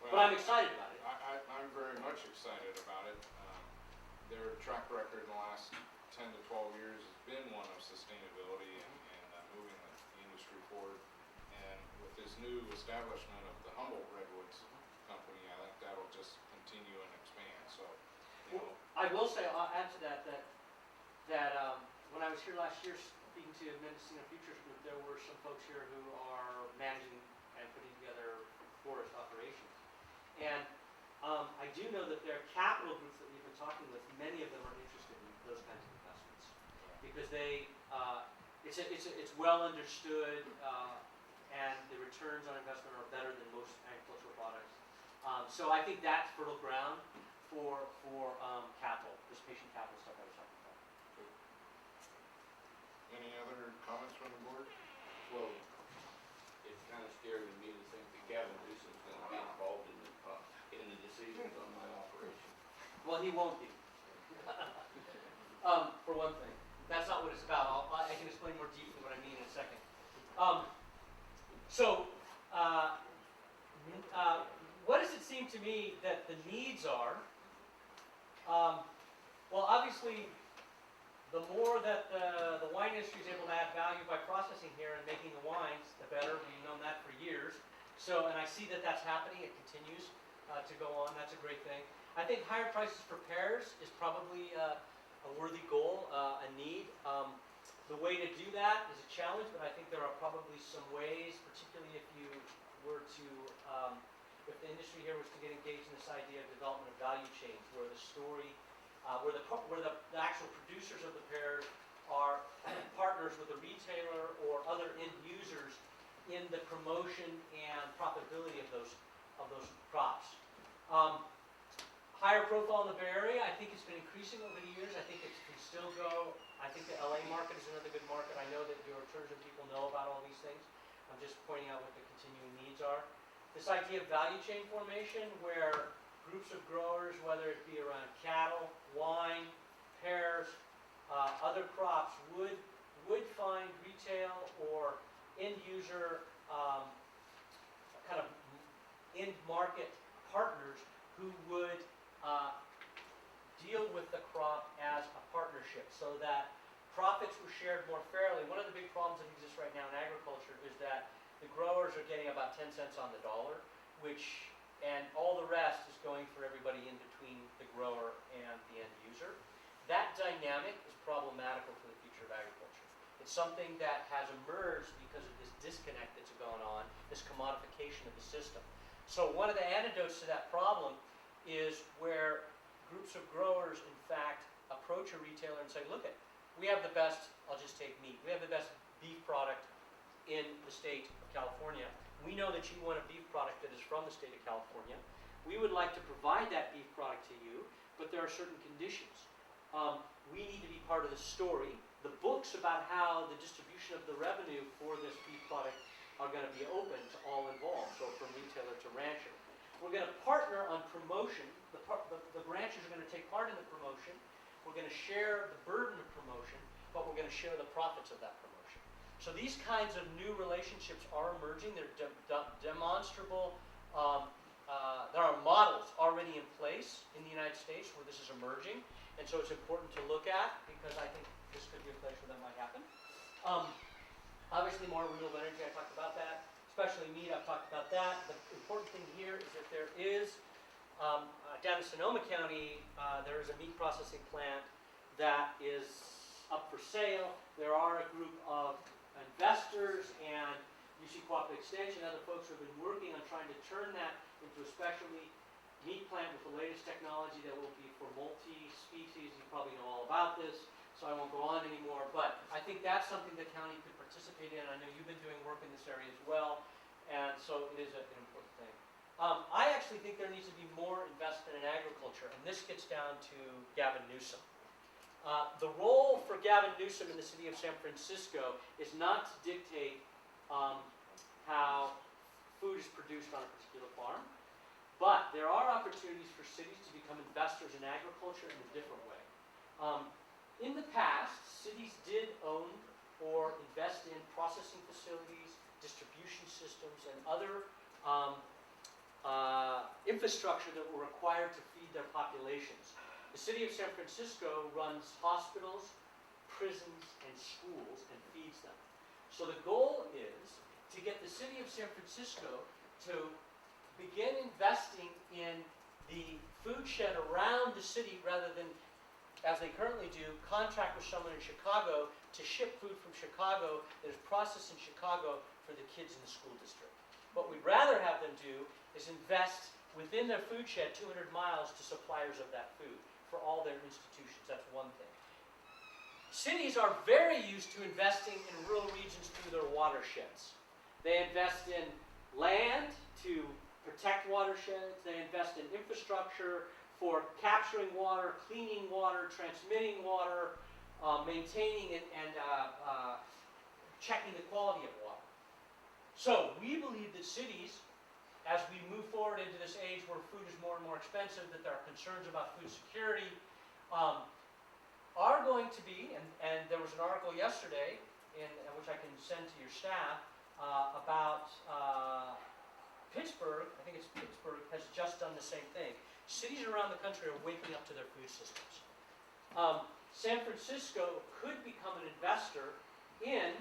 But I'm excited about it. I'm very much excited about it. Their track record in the last 10 to 12 years has been one of sustainability and moving the industry forward. And with this new establishment of the Humboldt Redwoods company, I think that'll just continue and expand. So, you know, I will say, I'll add to that when I was here last year speaking to Mendocino Futures Group, there were some folks here who are managing and putting together forest operations. And I do know that there are capital groups that we've been talking with. Many of them are interested in those kinds of investments because it's well understood, and the returns on investment are better than most agricultural products. So I think that's fertile ground for capital, this patient capital stuff I was talking about. any other comments from the board? Well, it's kind of scary to me to think that Gavin Newsom's going to be involved in the decisions on my operation. Well, he won't be. For one thing, that's not what it's about. I can explain more deeply what I mean in a second. What does it seem to me that the needs are? Well, obviously, the more that the wine industry is able to add value by processing here and making the wines, the better. We've known that for years. So, and I see that that's happening. It continues to go on. That's a great thing. I think higher prices for pears is probably a worthy goal, a need. The way to do that is a challenge, but I think there are probably some ways, particularly if you were to, if the industry here was to get engaged in this idea of development of value chains, where the story, where the actual producers of the pears are partners with a retailer or other end users in the promotion and profitability of those crops. Higher profile in the Bay Area, I think it's been increasing over the years. I think it can still go. I think the LA market is another good market. I know that your tourism people know about all these things. I'm just pointing out what the continuing needs are. This idea of value chain formation, where groups of growers, whether it be around cattle, wine, pears, other crops, would find retail or end user kind of end market partners who would deal with the crop as a partnership so that profits were shared more fairly. One of the big problems that exists right now in agriculture is that the growers are getting about 10 cents on the dollar, and all the rest is going for everybody in between the grower and the end user. That dynamic is problematical for the future of agriculture. It's something that has emerged because of this disconnect that's going on, this commodification of the system. So one of the antidotes to that problem is where groups of growers, in fact, approach a retailer and say, look, we have the best, I'll just take meat, we have the best beef product in the state of California. We know that you want a beef product that is from the state of California. We would like to provide that beef product to you, but there are certain conditions. We need to be part of the story. The books about how the distribution of the revenue for this beef product are going to be open to all involved, so from retailer to rancher. We're going to partner on promotion. The ranchers are going to take part in the promotion. We're going to share the burden of promotion, but we're going to share the profits of that promotion. So these kinds of new relationships are emerging. They're demonstrable. There are models already in place in the United States where this is emerging, and so it's important to look at because I think this could be a place where that might happen. Obviously, more renewable energy, I talked about that. Especially meat, I've talked about that. The important thing here is that there is, down in Sonoma County, there is a meat processing plant that is up for sale. There are a group of investors and UC Cooperative Extension, other folks who have been working on trying to turn that into a specialty meat plant with the latest technology that will be for multi-species. You probably know all about this, so I won't go on anymore. But I think that's something the county could participate in. I know you've been doing work in this area as well, and so it is an important thing. I actually think there needs to be more investment in agriculture, and this gets down to Gavin Newsom. The role for Gavin Newsom in the city of San Francisco is not to dictate how food is produced on a particular farm, but there are opportunities for cities to become investors in agriculture in a different way. In the past, cities did own or invest in processing facilities, distribution systems, and other infrastructure that were required to feed their populations. The city of San Francisco runs hospitals, prisons, and schools and feeds them. So the goal is to get the city of San Francisco to begin investing in the food shed around the city rather than, as they currently do, contract with someone in Chicago to ship food from Chicago that is processed in Chicago for the kids in the school district. What we'd rather have them do is invest within their food shed 200 miles to suppliers of that food for all their institutions. That's one thing. Cities are very used to investing in rural regions through their watersheds. They invest in land to protect watersheds. They invest in infrastructure for capturing water, cleaning water, transmitting water, maintaining and checking the quality of water. So we believe that cities, as we move forward into this age where food is more and more expensive, that there are concerns about food security, are going to be, and there was an article yesterday, which I can send to your staff, about Pittsburgh, I think it's Pittsburgh, has just done the same thing. Cities around the country are waking up to their food systems. San Francisco could become an investor in